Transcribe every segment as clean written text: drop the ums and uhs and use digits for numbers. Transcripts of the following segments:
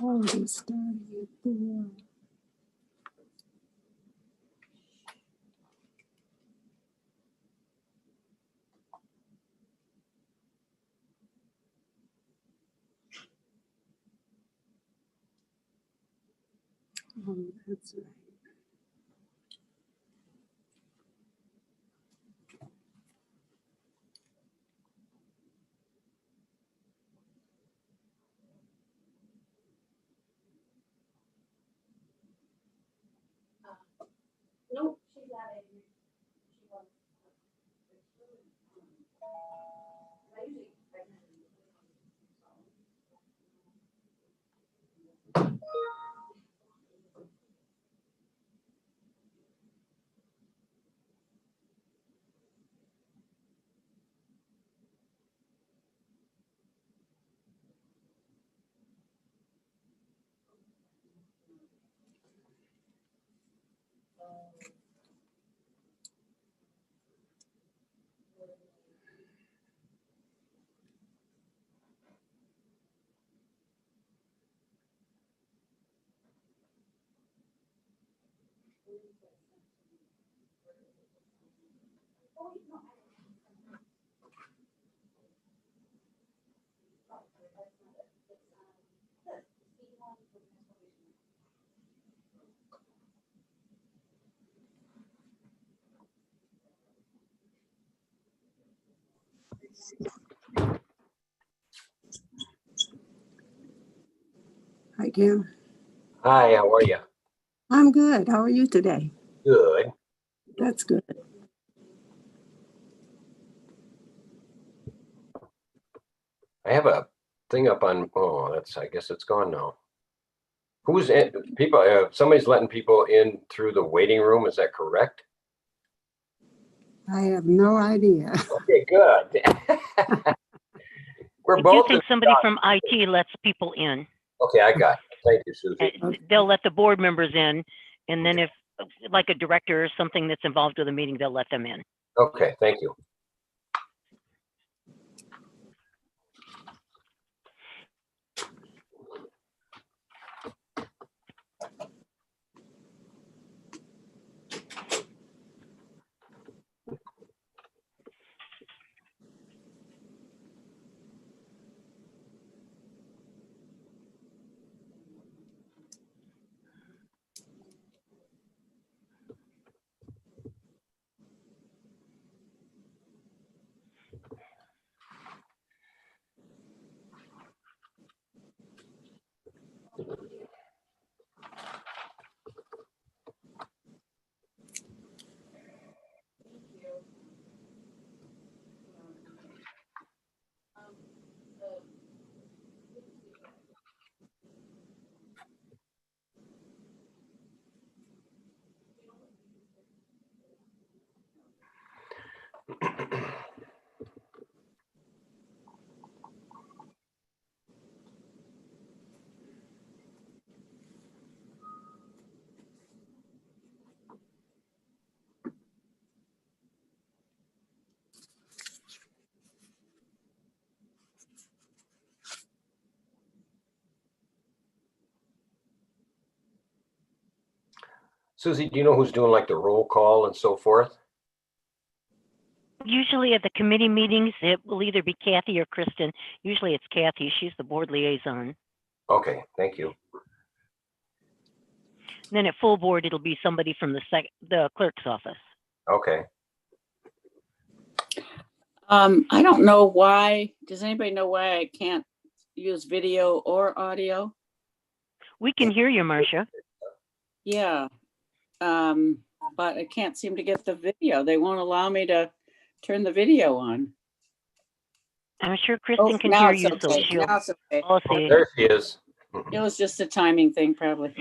Oh, they're starting at 4. Oh, that's right. Nope, she's out of here. She was. I usually Hi, Kim. Hi, how are you? I'm good. How are you today? Good. That's good. I have a thing up on, I guess it's gone now. Who's in, people, somebody's letting people in through the waiting room, is that correct? I have no idea. Okay, good. We're I do both. think somebody from IT lets people in. Okay, I got it. Thank you, Susie. They'll let the board members in, and then if, like a director or something that's involved with a meeting, they'll let them in. Okay, thank you. Susie, do you know who's doing like the roll call and so forth? Usually at the committee meetings, it will either be Kathy or Kristen. Usually it's Kathy. She's the board liaison. Okay, thank you. And then at full board, it'll be somebody from the clerk's office. Okay. I don't know why. Does anybody know why I can't use video or audio? We can hear you, Marcia. Yeah. But I can't seem to get the video. They won't allow me to turn the video on. I'm sure Kristen can now hear it's you, so okay. she'll. Now it's okay. I'll see. There she is. It was just a timing thing, probably.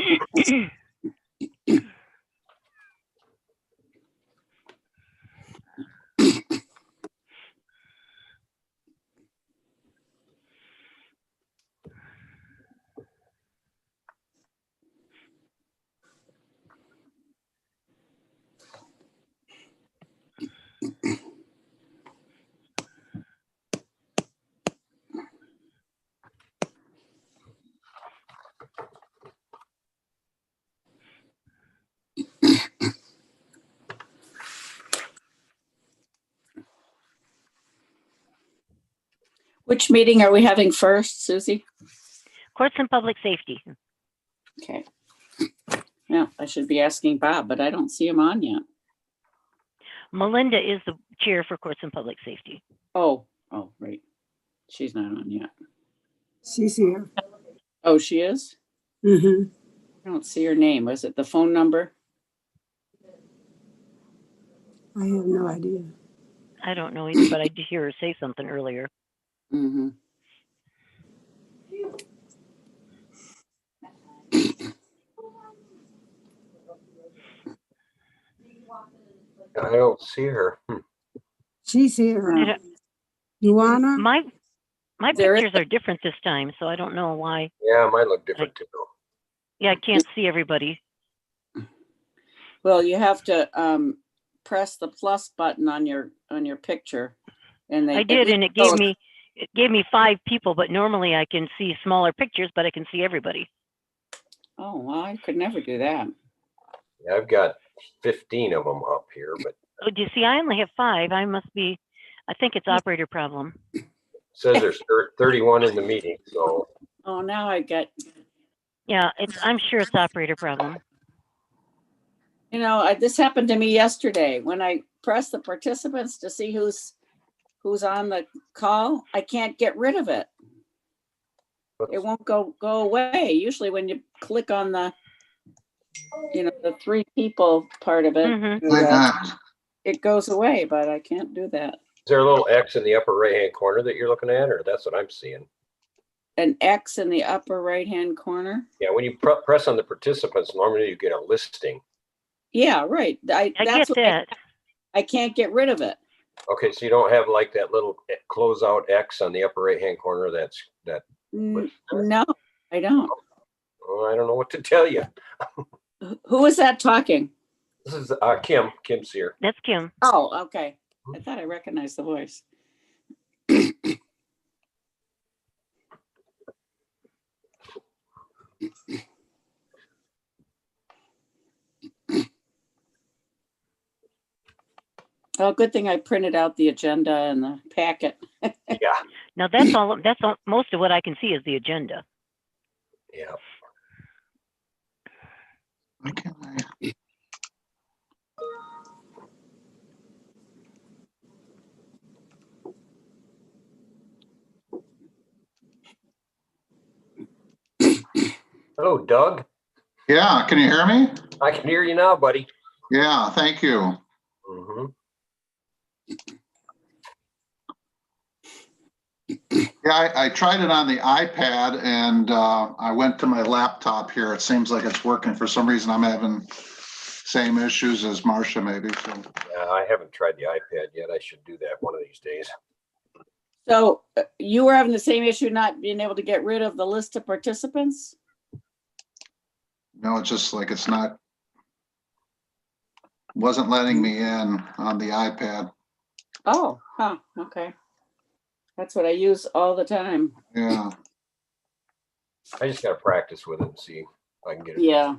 Which meeting are we having first, Susie? Courts and Public Safety. Okay. Yeah, I should be asking Bob, but I don't see him on yet. Melinda is the chair for Courts and Public Safety. Oh, right. She's not on yet. She's here. Oh, she is? Mm-hmm. I don't see her name. Was it the phone number? I have no idea. I don't know either, but I did hear her say something earlier. Mm-hmm. I don't see her. She's here. I don't- You want her? My There is- pictures are different this time, so I don't know why. Yeah, mine look different too. Yeah, I can't see everybody. Well, you have to press the plus button on your picture, and I did, and it gave me 5 people, but normally I can see smaller pictures, but I can see everybody. Oh, well, I could never do that. Yeah, I've got 15 of them up here, but Oh, do you see? I only have 5. I think it's operator problem. it says there's 31 in the meeting. So Oh, now I get. Yeah, I'm sure it's operator problem. You know, this happened to me yesterday when I pressed the participants to see who's on the call. I can't get rid of it. It won't go away. Usually when you click on the 3 people part of it, Mhm. it goes away, but I can't do that. is there a little X in the upper right-hand corner that you're looking at, or that's what I'm seeing? An X in the upper right-hand corner. Yeah, when you press on the participants, normally you get a listing. Yeah, right. I That's get what that. I can't get rid of it. Okay, so you don't have like that little closeout X on the upper right-hand corner. That. No, I don't. Oh, I don't know what to tell you. Who is that talking? This is Kim. Kim's here. That's Kim. Oh, okay. I thought I recognized the voice. Oh, good thing I printed out the agenda and the packet. Yeah, Now that's all. Most of what I can see is the agenda. yeah. Why can't I? Hello, Doug. Yeah, can you hear me? I can hear you now, buddy. Yeah, thank you. Mm-hmm. Yeah, I tried it on the iPad and I went to my laptop here. It seems like it's working. For some reason, I'm having same issues as Marcia maybe. So. Yeah, I haven't tried the iPad yet. I should do that one of these days. So you were having the same issue not being able to get rid of the list of participants? No, it's just like it's not, wasn't letting me in on the iPad. Oh, huh, okay. That's what I use all the time. Yeah. I just got to practice with it and see if I can get it. Yeah.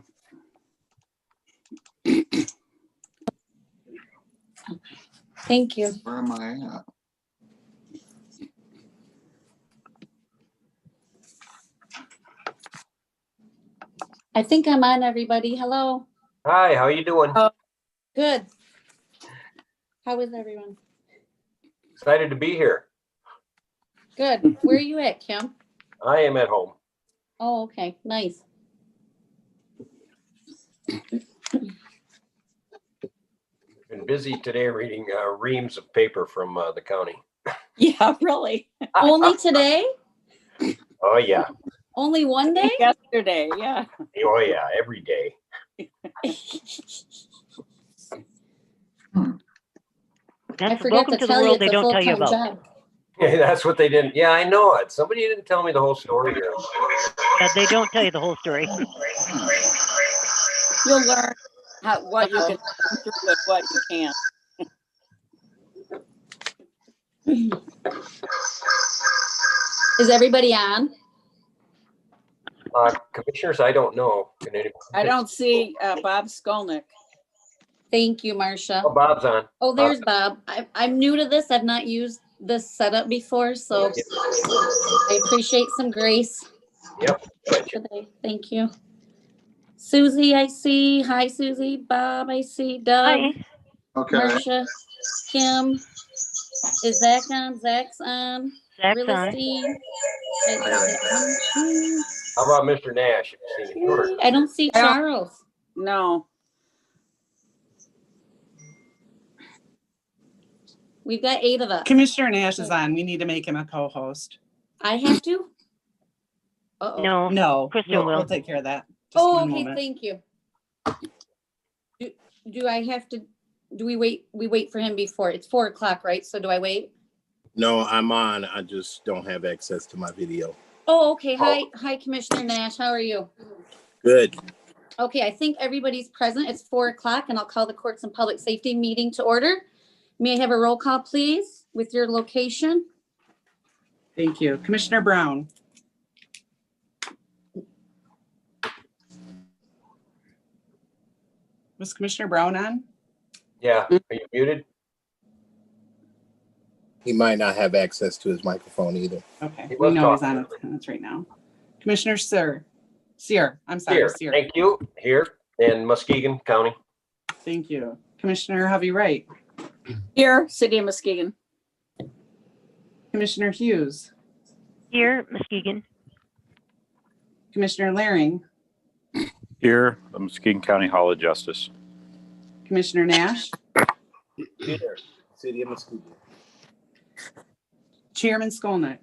Thank you. Where am I at? I think I'm on, everybody. Hello. Hi, how you doing? Good. How is everyone? Excited to be here. Good. Where are you at, Kim? I am at home. Oh, okay. Nice. Been busy today reading reams of paper from the county. Yeah, really. Only today? Oh yeah. Only one day? Yesterday, yeah. Oh yeah. Every day. I That's forgot welcome to to the tell you world it's they a don't tell you full-time about. job. That's what they didn't. Yeah, I know it. Somebody didn't tell me the whole story here. They don't tell you the whole story. You'll learn what you can do and what you can't. Is everybody on? Commissioners, I don't know. Can anybody? I don't see Bob Skolnick. Thank you, Marcia. Oh, Bob's on. Oh, there's Bob. I'm new to this. I've not used this setup before, so I appreciate some grace Yep. today. Thank you. Susie, I see. Hi, Susie. Bob, I see. Doug, Hi. Okay, Marcia, Kim. Is Zach on? Zach's on. Zach's on. Realistine. Wait, there's that. 1, 2, How about Mr. Nash? Have you seen him? 3. I don't see Charles. No, We've got 8 of us. Commissioner Nash is on. We need to make him a co-host. I have to? Uh-oh. No, No, Kristen will. we'll take care of that. Just Oh, one okay, moment. thank you. Do I have to, do we wait? We wait for him before, it's 4 o'clock, right? So do I wait? No, I'm on. I just don't have access to my video. Oh, okay. Hi, Commissioner Nash. How are you? Good. Okay, I think everybody's present. It's 4 o'clock and I'll call the Courts and Public Safety meeting to order. May I have a roll call, please, with your location? Thank you. Commissioner Brown. Was Commissioner Brown on? Yeah. Are you muted? He might not have access to his microphone either. Okay, He we was know he's talking. on attendance right now. Commissioner Sear. I'm sorry, Here. Sear. Thank you. Here in Muskegon County. Thank you. Commissioner Hovey Wright. here, City of Muskegon. Commissioner Hughes. Here, Muskegon. Commissioner Laring. Here, the Muskegon County Hall of Justice. Commissioner Nash. Here, City of Muskegon. Chairman Skolnick.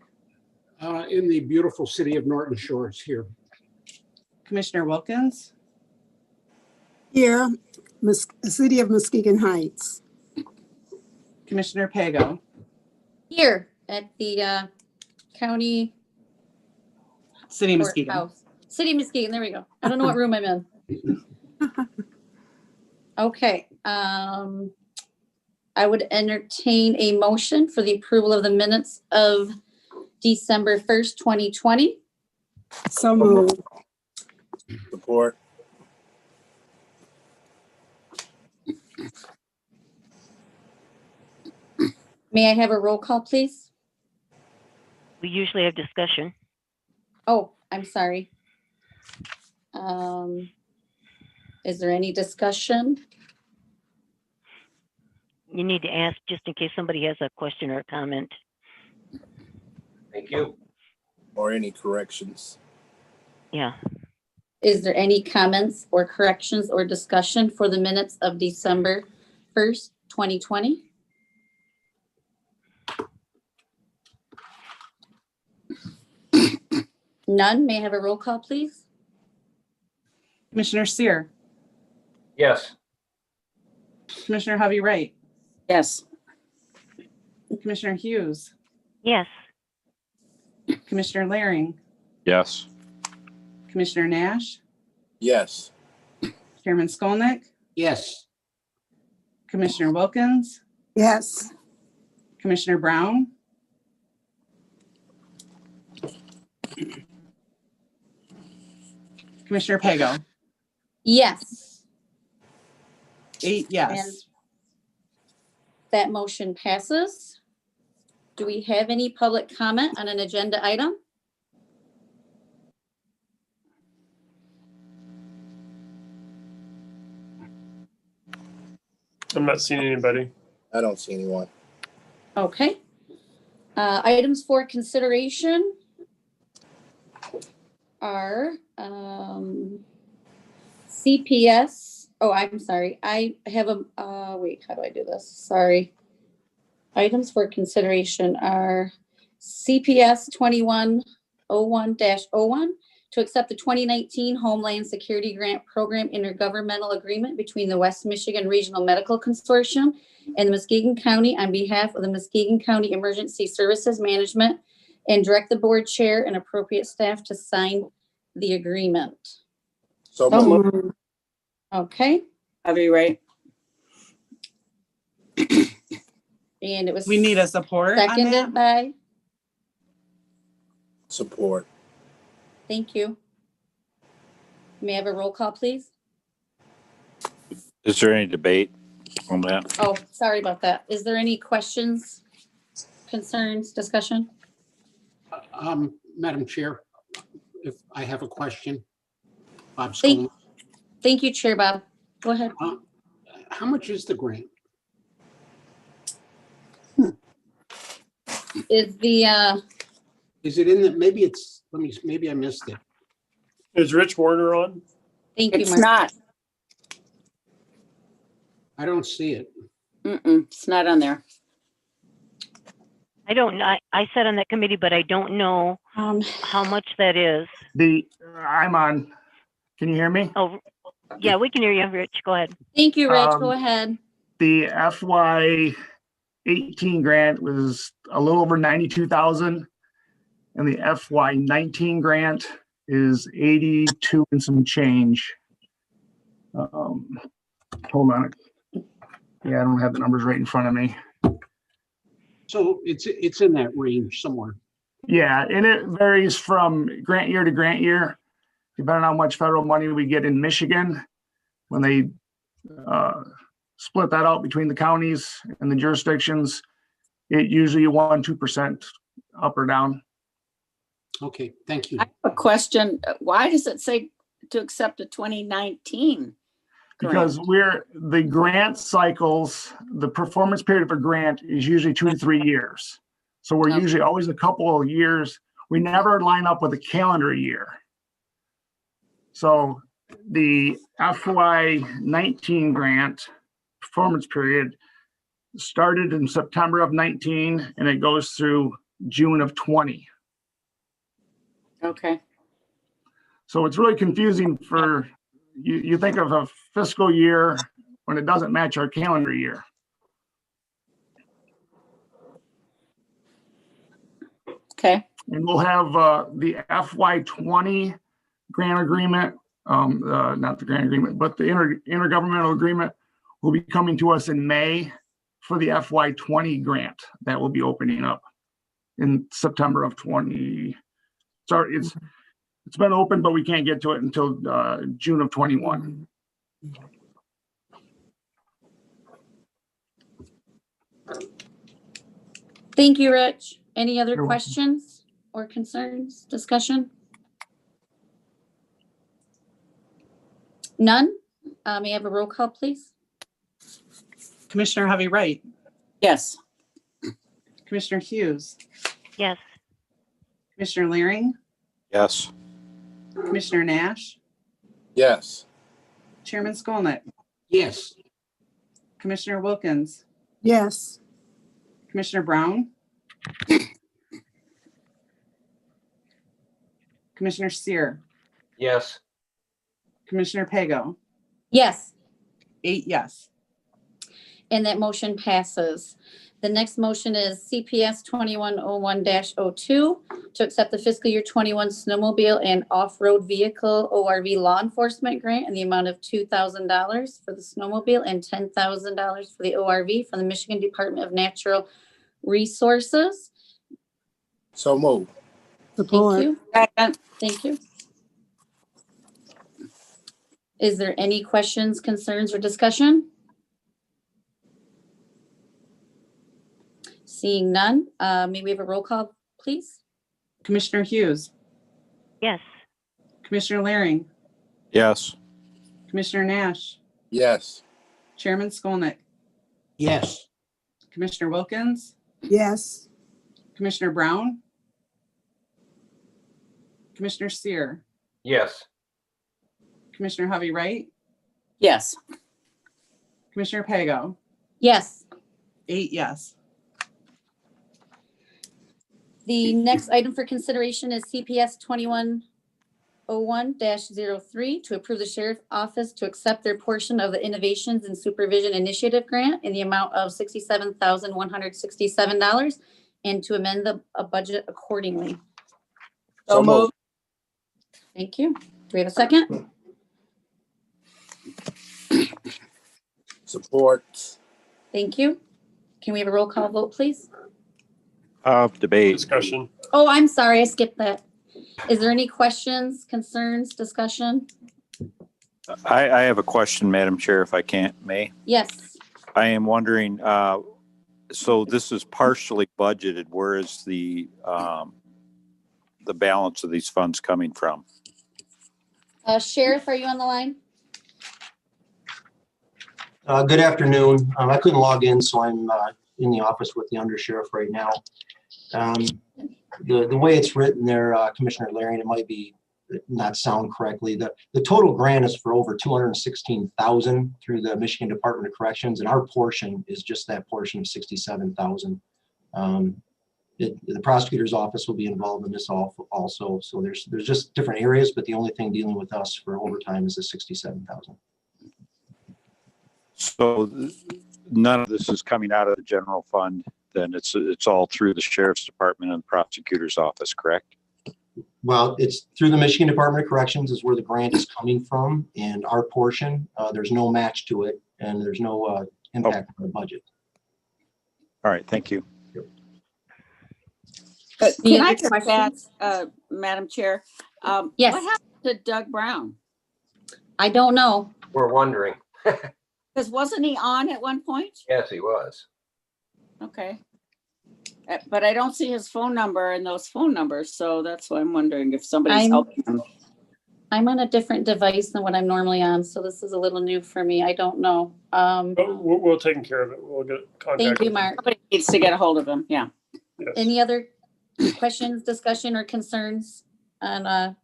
In the beautiful city of Norton Shores here. Commissioner Wilkins. Here, City of Muskegon Heights. Commissioner Pago. Here at the county City of Muskegon. courthouse. City of Muskegon, there we go. I don't know what room I'm in. Okay, I would entertain a motion for the approval of the minutes of December 1st, 2020. So moved. Support. May I have a roll call, please? We usually have discussion. Oh, I'm sorry. Is there any discussion? You need to ask just in case somebody has a question or a comment. Thank you. Or any corrections. Yeah. Is there any comments or corrections or discussion for the minutes of December 1st, 2020? None. May I have a roll call, please? Commissioner Sear. Yes. Commissioner Hovey Wright. Yes, Commissioner Hughes. Yes. Commissioner Laring. Yes. Commissioner Nash. Yes. Chairman Skolnick. Yes. Commissioner Wilkins. Yes. Commissioner Brown. Commissioner Pago. Yes, 8 yes. that motion passes. Do we have any public comment on an agenda item? I'm not seeing anybody. I don't see anyone. Okay. Items for consideration are CPS. Oh, I'm sorry. I have a, wait, how do I do this? Sorry. Items for consideration are CPS 2101-01 to accept the 2019 Homeland Security Grant Program Intergovernmental Agreement between the West Michigan Regional Medical Consortium and the Muskegon County on behalf of the Muskegon County Emergency Services Management, and direct the board chair and appropriate staff to sign the agreement. So So moved. moved. Okay, Hovey Wright. and it was We need a support on seconded that. by, Support. thank you. May I have a roll call, please? Is there any debate on that? Oh, sorry about that. Is there any questions, concerns, discussion? Madam Chair, if I have a question. Bob Thank- Skolnik. Thank you, Chair Bob. Go ahead. How much is the grant? Is the, Is it in the, maybe it's, maybe I missed it. Is Rich Warner on? thank you, It's Mark. not. I don't see it. It's not on there. I don't, I sat on that committee, but I don't know how much that is. I'm on. Can you hear me? Oh, yeah, we can hear you, Rich. Go ahead. Thank you, Rich. Go ahead. The FY 18 grant was a little over 92,000, and the FY 19 grant is 82 and some change. Hold on. Yeah, I don't have the numbers right in front of me. So it's in that range somewhere. Yeah, and it varies from grant year to grant year, depending on how much federal money we get in Michigan. When they split that out between the counties and the jurisdictions, it usually 1-2% up or down. Okay, thank you. I have a question. Why does it say to accept a 2019? Because the grant cycles, the performance period of a grant is usually 2 to 3 years. So we're usually always a couple of years. We never line up with a calendar year. So the FY 19 grant performance period started in September of 19 and it goes through June of 20. Okay. So it's really confusing for you think of a fiscal year when it doesn't match our calendar year. Okay. And we'll have the FY 20 grant agreement, not the grant agreement, but the intergovernmental agreement will be coming to us in May for the FY 20 grant that will be opening up in September of 20. Sorry, it's been open, but we can't get to it until June of 21. Thank you, Rich. Any other You're welcome. questions or concerns, discussion? None? May I have a roll call, please? Commissioner Harvey Wright, Yes. Commissioner Hughes, Yes. Commissioner Leering, Yes. Commissioner Nash, Yes. Chairman Skolnick, Yes, Commissioner Wilkins, Yes. Commissioner Brown, Commissioner Sear, Yes. Commissioner Pago, Yes, 8 yes. and that motion passes. The next motion is CPS 2101-02 to accept the fiscal year 21 snowmobile and off-road vehicle ORV law enforcement grant in the amount of $2,000 for the snowmobile and $10,000 for the ORV from the Michigan Department of Natural Resources. So move. Thank Support. you. Second. Thank you. Is there any questions, concerns, or discussion? Seeing none, may we have a roll call, please? Commissioner Hughes, Yes. Commissioner Leering, Yes. Commissioner Nash, Yes. Chairman Skolnick, yes, Commissioner Wilkins, Yes. Commissioner Brown, Commissioner Sear, Yes. Commissioner Harvey Wright, Yes. Commissioner Pago, Yes. 8 yes. The next item for consideration is CPS 2101-03 to approve the sheriff's office to accept their portion of the Innovations and Supervision Initiative Grant in the amount of $67,167 and to amend the budget accordingly. So move. Thank you. Do we have a second? Support. Thank you. Can we have a roll call vote, please? Debate. Discussion. Oh, I'm sorry, I skipped that. Is there any questions, concerns, discussion? I have a question, Madam Chair, if I may. Yes. I am wondering, So this is partially budgeted. Where is the balance of these funds coming from? Sheriff, are you on the line? Good afternoon. I couldn't log in, so I'm in the office with the undersheriff right now. The way it's written there, Commissioner Larian, it might be not sound correctly. The total grant is for over 216,000 through the Michigan Department of Corrections, and our portion is just that portion of 67,000. The prosecutor's office will be involved in this also. So there's just different areas, but the only thing dealing with us for overtime is the 67,000. So none of this is coming out of the general fund. Then it's all through the sheriff's department and prosecutor's office, correct? Well, it's through the Michigan Department of Corrections is where the grant is coming from, and our portion, there's no match to it, and there's no impact on the budget. All right, thank you. Can I just ask, Madam Chair? Yes. What happened to Doug Brown? I don't know. We're wondering. Because wasn't he on at one point? Yes, he was. Okay. But I don't see his phone number in those phone numbers, so that's why I'm wondering if somebody's helping him. I'm on a different device than what I'm normally on, so this is a little new for me. I don't know. We'll take care of it. We'll get contact. Thank you, with Mark. Somebody needs to get a hold of him, yeah. Yes. Any other questions, discussion, or concerns on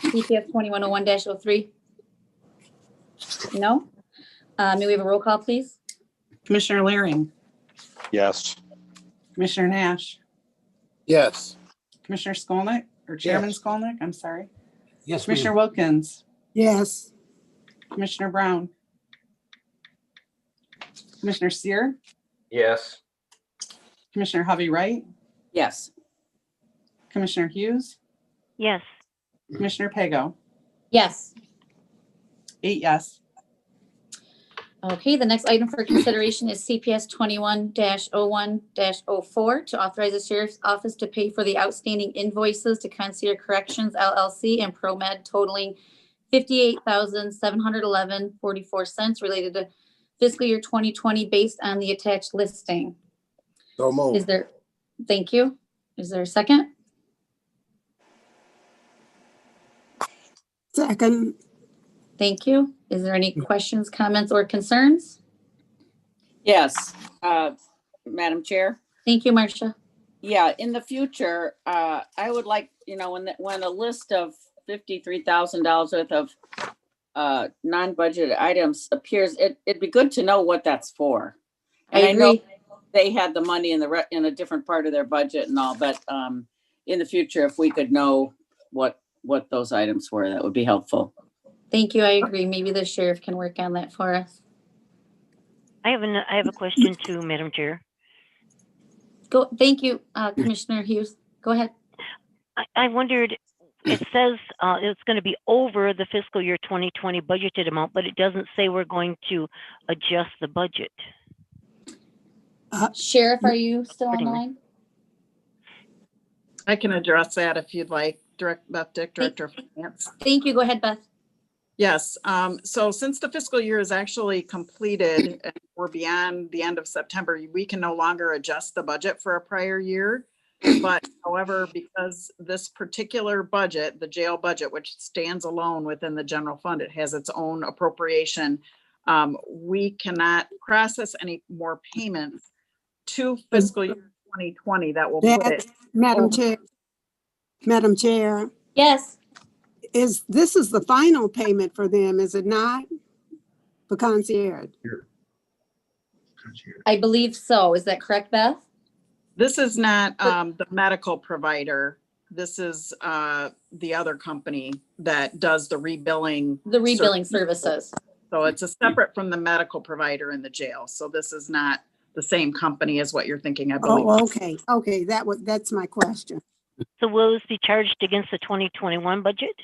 CPF 2101-03? No? May we have a roll call, please? Commissioner Laring, Yes. Commissioner Nash, Yes. Commissioner Skolnick, or Chairman Yes. Skolnick, I'm sorry. Yes, Commissioner ma'am. Wilkins, Yes. Commissioner Brown, Commissioner Sear, Yes. Commissioner Hovey Wright, Yes. Commissioner Hughes, Yes. Commissioner Pago, Yes. 8 yes. Okay, the next item for consideration is CPS 21-01-04 to authorize the sheriff's office to pay for the outstanding invoices to Concierge Corrections LLC and ProMed totaling $58,711.44 related to fiscal year 2020 based on the attached listing. So moved. Is there, thank you. Is there a second? Second. Thank you. Is there any questions, comments, or concerns? Yes, Madam Chair. Thank you, Marcia. Yeah, in the future, I would like, when a list of $53,000 worth of non-budgeted items appears, it'd be good to know what that's for. And I agree. know they had the money in a different part of their budget and all, but in the future, if we could know what those items were, that would be helpful. Thank you. I agree. Maybe the sheriff can work on that for us. I have a question too, Madam Chair. Go. Thank you, Commissioner Hughes. Go ahead. I wondered, it says it's going to be over the fiscal year 2020 budgeted amount, but it doesn't say we're going to adjust the budget. Sheriff, are you still on the line? I can address that if you'd like. Beth Dick, Director of Finance. Thank you. Go ahead, Beth. Yes, so since the fiscal year is actually completed and we're beyond the end of September, we can no longer adjust the budget for a prior year. But however, because this particular budget, the jail budget, which stands alone within the general fund, it has its own appropriation. We cannot process any more payments to fiscal year 2020 that will put it. Madam Chair. Yes. This is the final payment for them, is it not? For concierge. I believe so. Is that correct, Beth? This is not the medical provider. This is the other company that does the rebilling. The rebilling services. So it's a separate from the medical provider in the jail. So this is not the same company as what you're thinking, I believe. Oh, okay. Okay, that's my question. So will this be charged against the 2021 budget?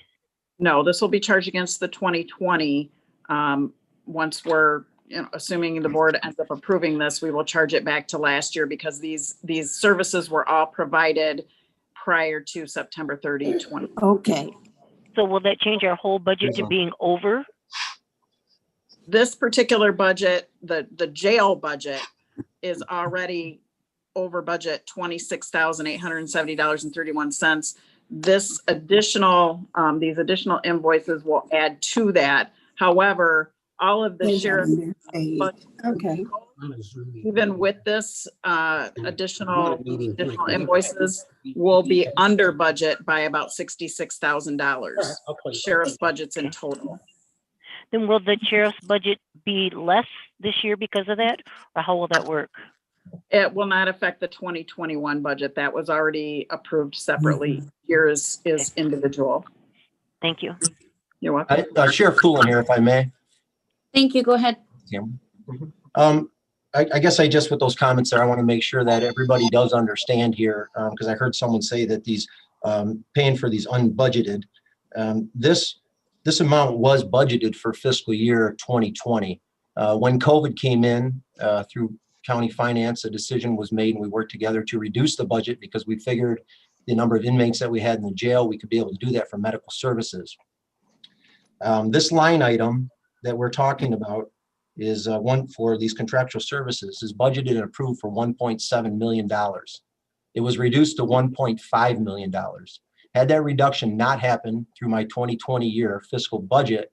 No, this will be charged against the 2020. Once we're, assuming the board ends up approving this, we will charge it back to last year because these services were all provided prior to September 30, 2020. Okay. So will that change our whole budget to being over? This particular budget, the jail budget is already over budget $26,870.31. This additional, these additional invoices will add to that. However, all of the They sheriff haven't been paid. budget, Okay. even with this additional invoices, will be under budget by about $66,000. Sheriff's budgets in total. Then will the sheriff's budget be less this year because of that? Or how will that work? It will not affect the 2021 budget. That was already approved separately. Here is individual. Thank you. You're welcome. Sheriff Coolin here, if I may. Thank you. Go ahead. I guess I just, with those comments there, I want to make sure that everybody does understand here, because I heard someone say that these paying for these unbudgeted, this amount was budgeted for fiscal year 2020. When COVID came in through county finance, a decision was made and we worked together to reduce the budget because we figured the number of inmates that we had in the jail, we could be able to do that for medical services. This line item that we're talking about is one for these contractual services is budgeted and approved for $1.7 million. It was reduced to $1.5 million. Had that reduction not happened through my 2020 year fiscal budget,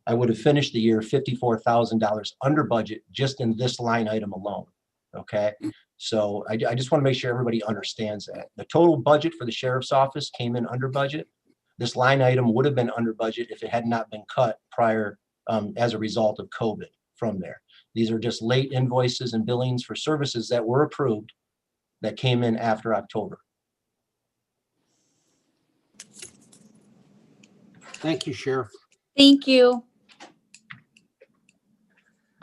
I would have finished the year $54,000 under budget just in this line item alone. Okay. So I just want to make sure everybody understands that. The total budget for the sheriff's office came in under budget. This line item would have been under budget if it had not been cut prior as a result of COVID from there. These are just late invoices and billings for services that were approved that came in after October. Thank you, Sheriff. Thank you.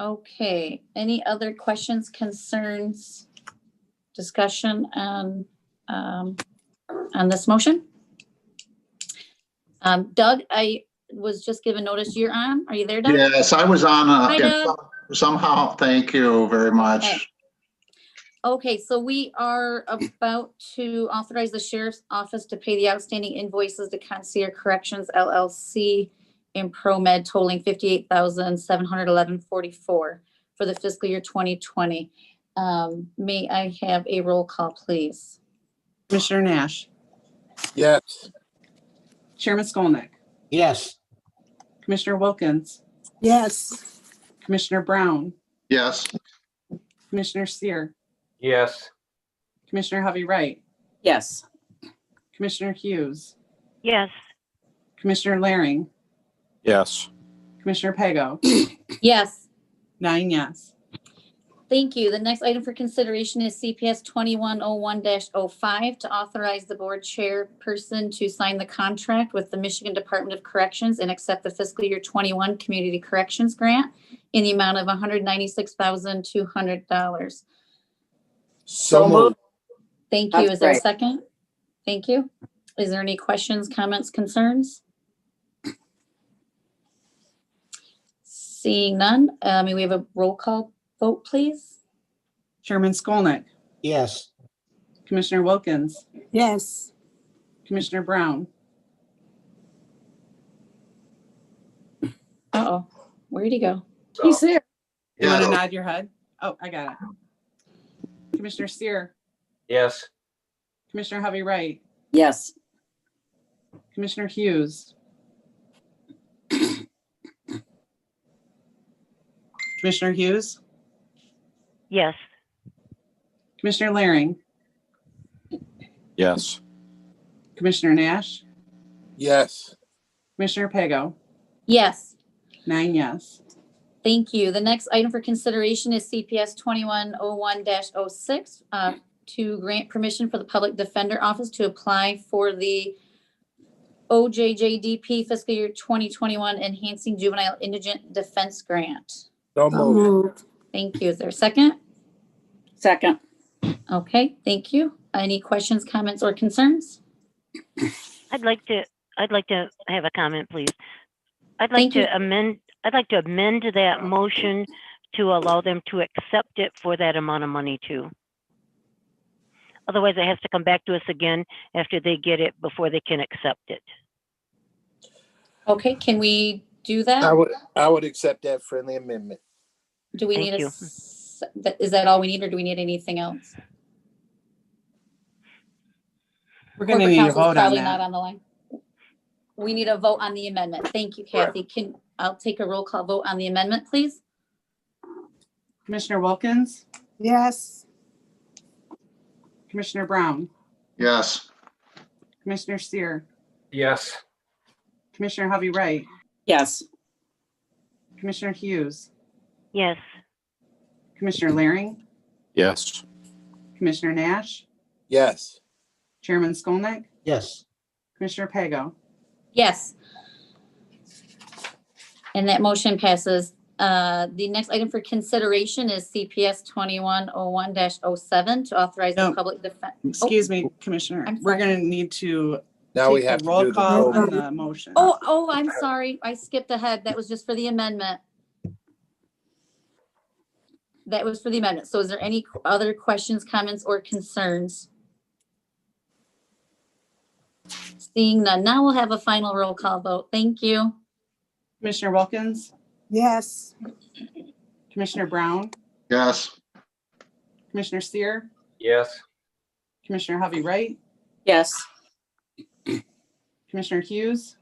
Okay, any other questions, concerns, discussion on this motion? Doug, I was just given notice you're on. Are you there, Doug? Yes, I was on Hi, Doug. somehow. Thank you very much. Okay, so we are about to authorize the sheriff's office to pay the outstanding invoices to Concierge Corrections LLC in ProMed totaling $58,711.44 for the fiscal year 2020. May I have a roll call, please? Commissioner Nash. Yes. Chairman Skolnick. Yes. Commissioner Wilkins. Yes. Commissioner Brown. Yes. Commissioner Sear. Yes. Commissioner Hovey Wright. Yes. Commissioner Hughes. Yes. Commissioner Laring. Yes. Commissioner Pago. Yes. 9 yes. Thank you. The next item for consideration is CPS 2101-05 to authorize the board chairperson to sign the contract with the Michigan Department of Corrections and accept the fiscal year 21 Community Corrections Grant in the amount of $196,200. So moved. Thank you. That's Is there a great. second? Thank you. Is there any questions, comments, concerns? Seeing none, may we have a roll call vote, please? Chairman Skolnick. Yes. Commissioner Wilkins. Yes. Commissioner Brown. Uh-oh, where'd he go? He's there. You want to Yeah. nod your head? Oh, I got it. Commissioner Sear. Yes. Commissioner Hovey Wright. Yes. Commissioner Hughes. Commissioner Hughes. Yes. Commissioner Laring. Yes. Commissioner Nash. Yes. Commissioner Pago. Yes. 9 yes. Thank you. The next item for consideration is CPS 2101-06 to grant permission for the Public Defender Office to apply for the OJJDP fiscal year 2021 Enhancing Juvenile Indigent Defense Grant. So So moved. moved. Thank you. Is there a second? Second. Okay, thank you. Any questions, comments, or concerns? I'd like to have a comment, please. I'd Thank like you. to amend that motion to allow them to accept it for that amount of money too. Otherwise, it has to come back to us again after they get it before they can accept it. Okay, can we do that? I would accept that friendly amendment. Do we Thank need you. is that all we need, or do we need anything else? We're gonna Corporate need a counsel's vote on probably not that. on the line. We need a vote on the amendment. Thank you, Kathy. I'll take a roll call vote on the amendment, please? Commissioner Wilkins, Yes. Commissioner Brown, Yes. Commissioner Steer, Yes. Commissioner Hovey Wright, Yes. Commissioner Hughes, Yes. Commissioner Laring, Yes. Commissioner Nash, Yes. Chairman Skolnick, Yes. Commissioner Pago. Yes. And that motion passes. The next item for consideration is CPS 2101-07 to authorize the No. public defense. Excuse me, Commissioner, I'm we're sorry. gonna need to Now we take have the to roll do the call vote. on the motion. Oh, I'm sorry. I skipped ahead. That was just for the amendment. That was for the amendment. So is there any other questions, comments, or concerns? Seeing none, now we'll have a final roll call vote. Thank you. Commissioner Wilkins, Yes. Commissioner Brown, Yes. Commissioner Steer, Yes. Commissioner Hovey Wright, Yes. Commissioner Hughes,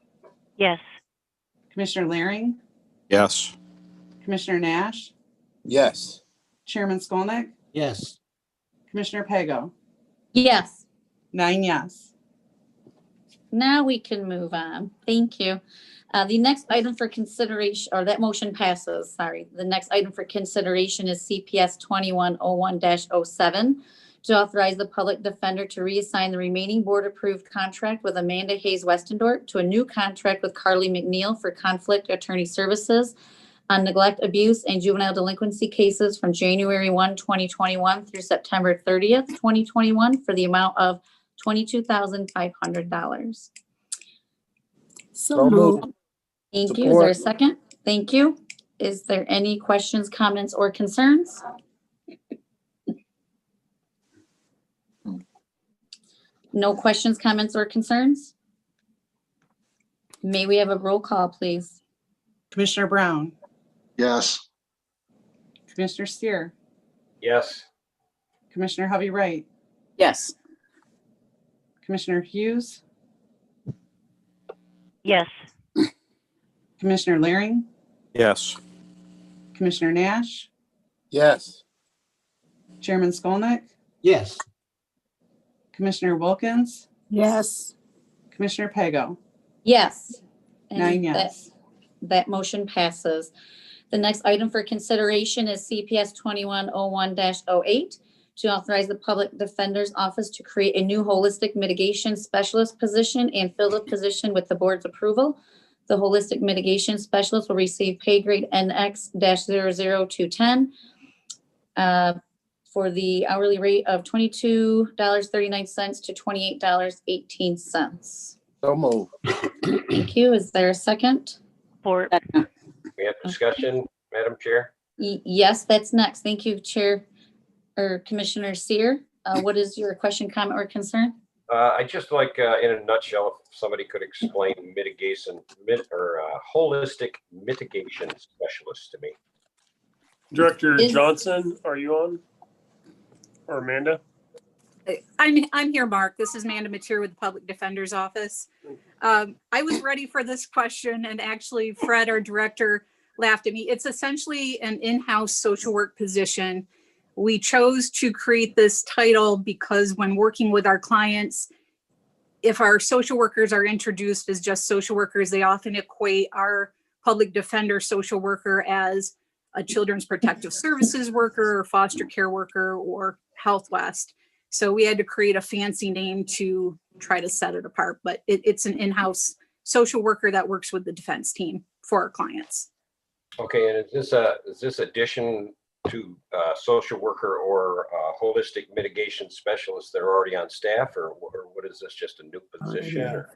Yes. Commissioner Laring, Yes. Commissioner Nash, Yes. Chairman Skolnick, Yes. Commissioner Pago. Yes. 9 yes. Now we can move on. Thank you. The next item for consideration, or that motion passes, sorry. The next item for consideration is CPS 2101-07 to authorize the public defender to reassign the remaining board-approved contract with Amanda Hayes Westendorp to a new contract with Carly McNeil for conflict attorney services on neglect, abuse, and juvenile delinquency cases from January 1, 2021 through September 30th, 2021 for the amount of $22,500. So moved. Thank you. Is there a second? Thank you. Is there any questions, comments, or concerns? No questions, comments, or concerns? May we have a roll call, please? Commissioner Brown, Yes. Commissioner Steer, Yes. Commissioner Hovey Wright, Yes. Commissioner Hughes, Yes. Commissioner Laring, Yes. Commissioner Nash, Yes. Chairman Skolnick, Yes. Commissioner Wilkins, Yes. Commissioner Pago. Yes. And 9 that- yes. That motion passes. The next item for consideration is CPS 2101-08 to authorize the Public Defender's Office to create a new holistic mitigation specialist position and fill the position with the board's approval. The holistic mitigation specialist will receive pay grade NX-00210 for the hourly rate of $22.39 to $28.18. So move. Thank you. Is there a second? For We have discussion, Madam Chair. Yes, that's next. Thank you, Chair or Commissioner Seer. What is your question, comment, or concern? I just like, in a nutshell, if somebody could explain holistic mitigation specialist to me. Director Is- Johnson, are you on? Or Amanda? I'm here, Mark. This is Amanda Mateer with the Public Defender's Office. I was ready for this question, and actually Fred, our director, laughed at me. It's essentially an in-house social work position. We chose to create this title because when working with our clients, if our social workers are introduced as just social workers, they often equate our public defender social worker as a children's protective services worker or foster care worker or Health West. So we had to create a fancy name to try to set it apart, but it's an in-house social worker that works with the defense team for our clients. Okay, and is this addition to social worker or holistic mitigation specialists that are already on staff, or what is this, just a new position? Or?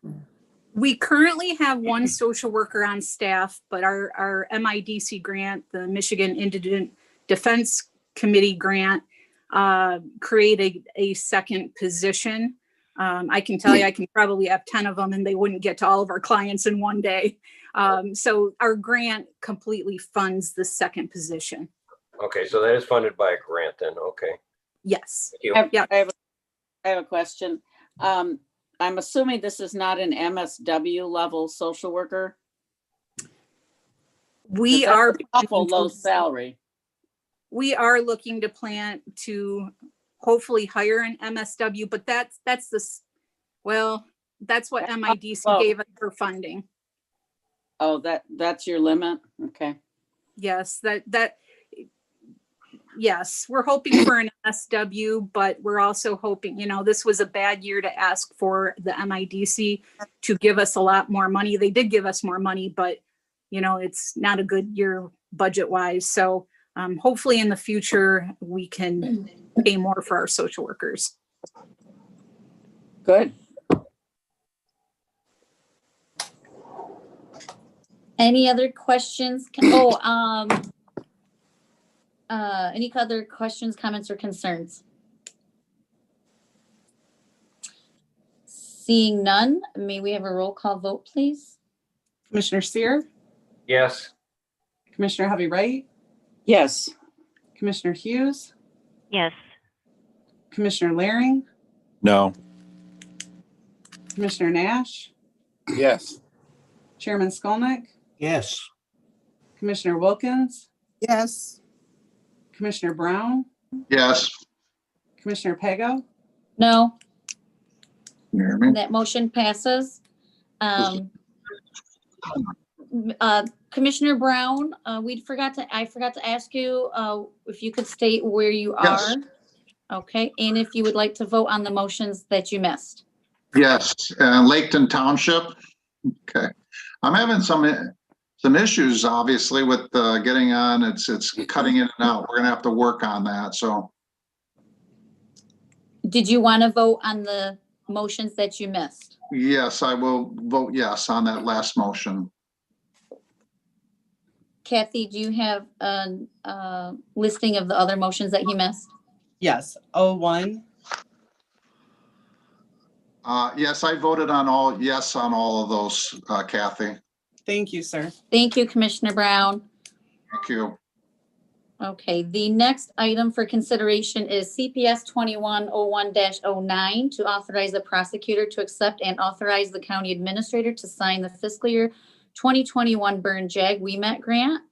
We currently have one social worker on staff, but our MIDC grant, the Michigan Indigent Defense Committee grant, created a second position. I can tell you, I can probably have 10 of them and they wouldn't get to all of our clients in one day. So our grant completely funds the second position. Okay, so that is funded by a grant then, okay. Yes. Thank you. Yeah. I have a question. I'm assuming this is not an MSW level social worker. We 'Cause that's are an awful low salary. We are looking to plan to hopefully hire an MSW, but that's what MIDC Well- gave us for funding. Oh, that's your limit? Okay. Yes, yes, we're hoping for an MSW, but we're also hoping, this was a bad year to ask for the MIDC to give us a lot more money. They did give us more money, but it's not a good year budget wise. So hopefully in the future, we can pay more for our social workers. Good. Any other questions? Any other questions, comments, or concerns? Seeing none, may we have a roll call vote, please? Commissioner Sear, Yes. Commissioner Hovey Wright, Yes. Commissioner Hughes, Yes. Commissioner Laring, No. Commissioner Nash, Yes. Chairman Skolnick, Yes. Commissioner Wilkins, Yes. Commissioner Brown, Yes. Commissioner Pago, No, You hear me? that motion passes. Commissioner Brown, I forgot to ask you if you could state where you Yes. are. Okay, and if you would like to vote on the motions that you missed. Yes, Laketon Township. Okay. I'm having some issues, obviously, with getting on. It's cutting in and out. We're gonna have to work on that, so. Did you want to vote on the motions that you missed? Yes, I will vote yes on that last motion. Kathy, do you have a listing of the other motions that you missed? Yes, 01, Yes, I voted on all of those, Kathy. thank you, sir. Thank you, Commissioner Brown. Thank you. Okay, the next item for consideration is CPS 2101-09 to authorize the prosecutor to accept and authorize the county administrator to sign the fiscal year 2021 Burn Jag WEMAT grant.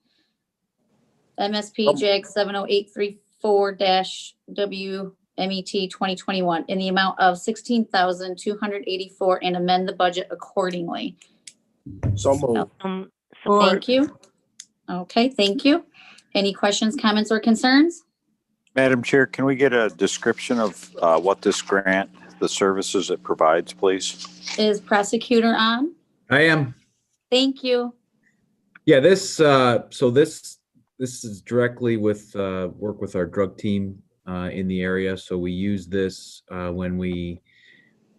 MSP JAG 70834-WMET 2021 in the amount of $16,284 and amend the budget accordingly. So moved. Thank you. Okay, thank you. Any questions, comments, or concerns? Madam Chair, can we get a description of what this grant, the services it provides, please? Is prosecutor on? I am. Thank you. Yeah, this is directly with work with our drug team in the area. So we use this when we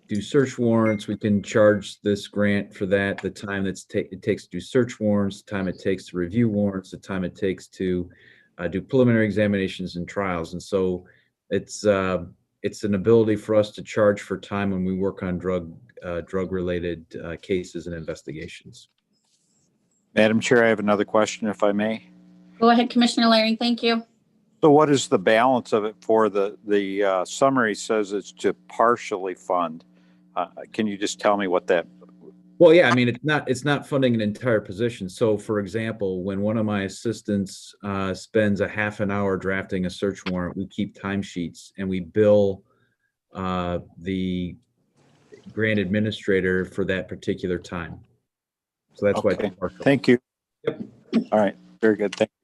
do search warrants. We can charge this grant for that. The time it takes to do search warrants, the time it takes to review warrants, the time it takes to do preliminary examinations and trials. And so it's an ability for us to charge for time when we work on drug-related cases and investigations. Madam Chair, I have another question, if I may. Go ahead, Commissioner Laring. Thank you. So what is the balance of it for the summary says it's to partially fund? Can you just tell me what that? Well, yeah, I mean, it's not funding an entire position. So for example, when one of my assistants spends a half an hour drafting a search warrant, we keep timesheets and we bill the grant administrator for that particular time. So that's Okay. why. Thank you. Yep. All right. Very good. Thank you.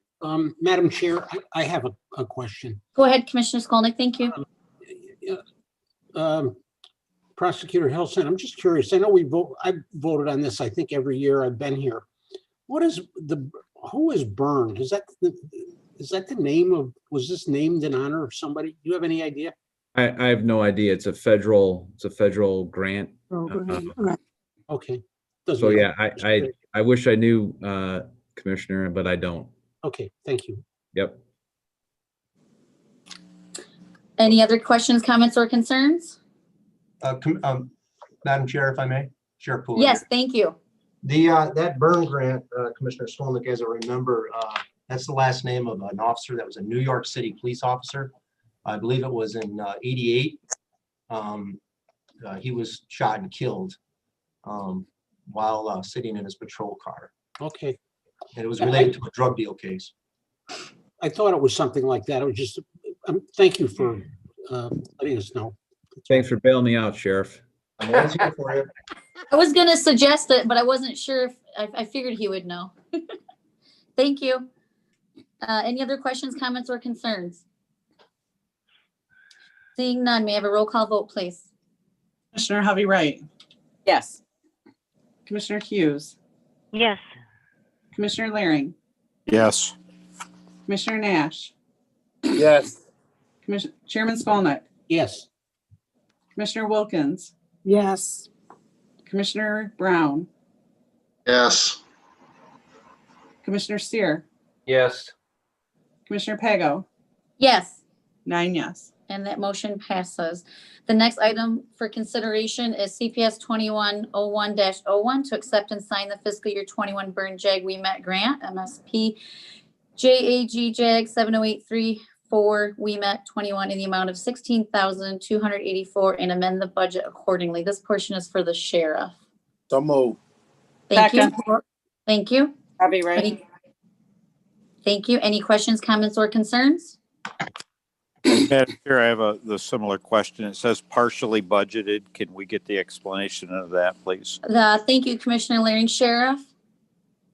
Madam Chair, I have a question. Go ahead, Commissioner Skolnick. Thank you. Prosecutor Hilson, I'm just curious. I know I've voted on this, I think, every year I've been here. Who is Byrne? Is that the name of, was this named in honor of somebody? Do you have any idea? I have no idea. It's a federal grant. Okay. So yeah, I wish I knew, Commissioner, but I don't. Okay, thank you. Yep. Any other questions, comments, or concerns? Madam Chair, if I may, Chair Poole. Yes, thank you. That burn grant, Commissioner Skolnick, as I remember, that's the last name of an officer that was a New York City police officer. I believe it was in '88. He was shot and killed while sitting in his patrol car. Okay. And it was related to a drug deal case. I thought it was something like that. It was just, thank you for letting us know. Thanks for bailing me out, Sheriff. I'm always here for you. I was gonna suggest it, but I wasn't sure if, I figured he would know. Thank you. Any other questions, comments, or concerns? Seeing none, may I have a roll call vote, please? Commissioner Hovey Wright, Yes. Commissioner Hughes, Yes. Commissioner Laring, Yes. Commissioner Nash, Yes. Chairman Skolnick, Yes. Commissioner Wilkins, Yes. Commissioner Brown, Yes. Commissioner Steer, Yes. Commissioner Pago, Yes. 9 yes. And that motion passes. The next item for consideration is CPS 2101-01 to accept and sign the fiscal year 21 Burn Jag WEMAT grant, MSP JAG JAG 70834 WEMAT 21 in the amount of $16,284 and amend the budget accordingly. This portion is for the sheriff. So move. Thank you. Second. Thank you. Hovey Wright. Thank you. Any questions, comments, or concerns? Madam Chair, I have the similar question. It says partially budgeted. Can we get the explanation of that, please? Thank you, Commissioner Laring. Sheriff?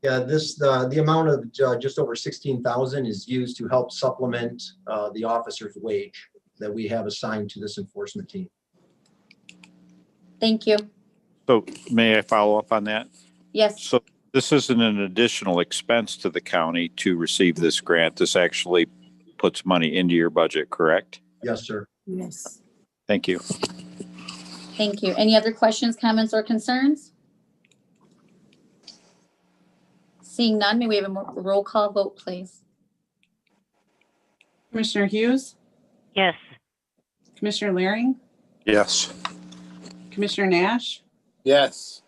Yeah, the amount of just over 16,000 is used to help supplement the officer's wage that we have assigned to this enforcement team. Thank you. So may I follow up on that? Yes. So this isn't an additional expense to the county to receive this grant. This actually puts money into your budget, correct? Yes, sir. Yes. Thank you. Thank you. Any other questions, comments, or concerns? Seeing none, may we have a roll call vote, please? Commissioner Hughes, Yes. Commissioner Laring, Yes. Commissioner Nash, Yes.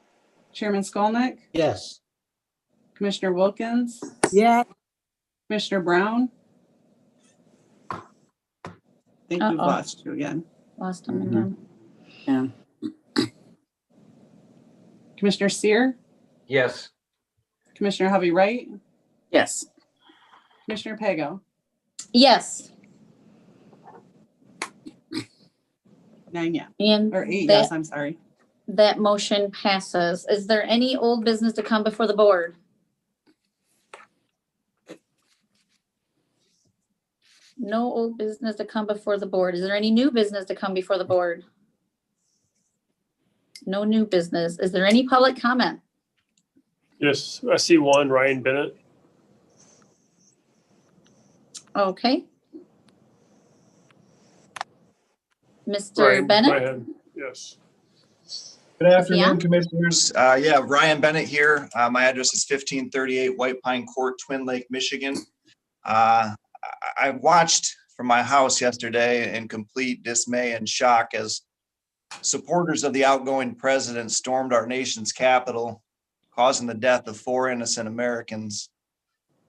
Chairman Skolnick, Yes. Commissioner Wilkins, Yeah. Commissioner Brown. I think we've Uh-oh. lost you again. Lost them again. Yeah. Commissioner Steer, Yes. Commissioner Hovey Wright, Yes. Commissioner Pago, Yes. 9 yes, And or 8 yes, that, I'm sorry. that motion passes. Is there any old business to come before the board? No old business to come before the board. Is there any new business to come before the board? No new business. Is there any public comment? Yes, I see one, Ryan Bennett. Okay. Mr. Ryan, go Bennett? ahead. Yes. Good Yeah. afternoon, Commissioners. Yeah, Ryan Bennett here. My address is 1538 White Pine Court, Twin Lake, Michigan. I watched from my house yesterday in complete dismay and shock as supporters of the outgoing president stormed our nation's capital, causing the death of 4 innocent Americans.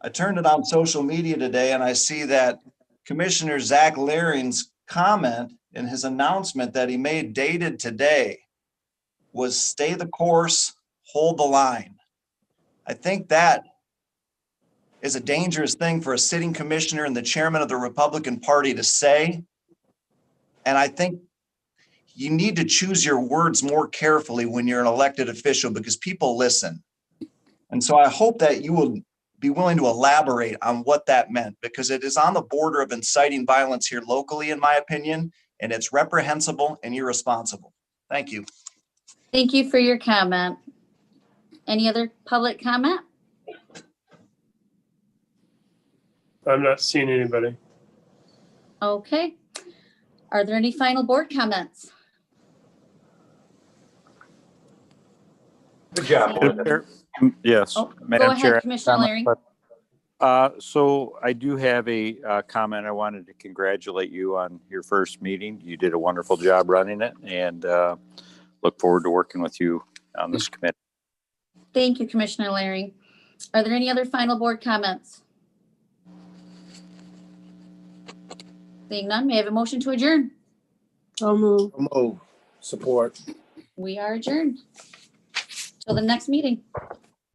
I turned it on social media today and I see that Commissioner Zach Laring's comment in his announcement that he made dated today was stay the course, hold the line. I think that is a dangerous thing for a sitting commissioner and the chairman of the Republican Party to say. And I think you need to choose your words more carefully when you're an elected official because people listen. And so I hope that you will be willing to elaborate on what that meant because it is on the border of inciting violence here locally, in my opinion, and it's reprehensible and irresponsible. Thank you. Thank you for your comment. Any other public comment? I'm not seeing anybody. Okay. Are there any final board comments? Good job, Melinda. Yes. Oh, Madam go ahead, Chair, Commissioner Laring. So I do have a comment. I wanted to congratulate you on your first meeting. You did a wonderful job running it, and look forward to working with you on this committee. Thank you, Commissioner Larry. Are there any other final board comments? Seeing none, may I have a motion to adjourn? So move. Move. Support. We are adjourned. Till the next meeting.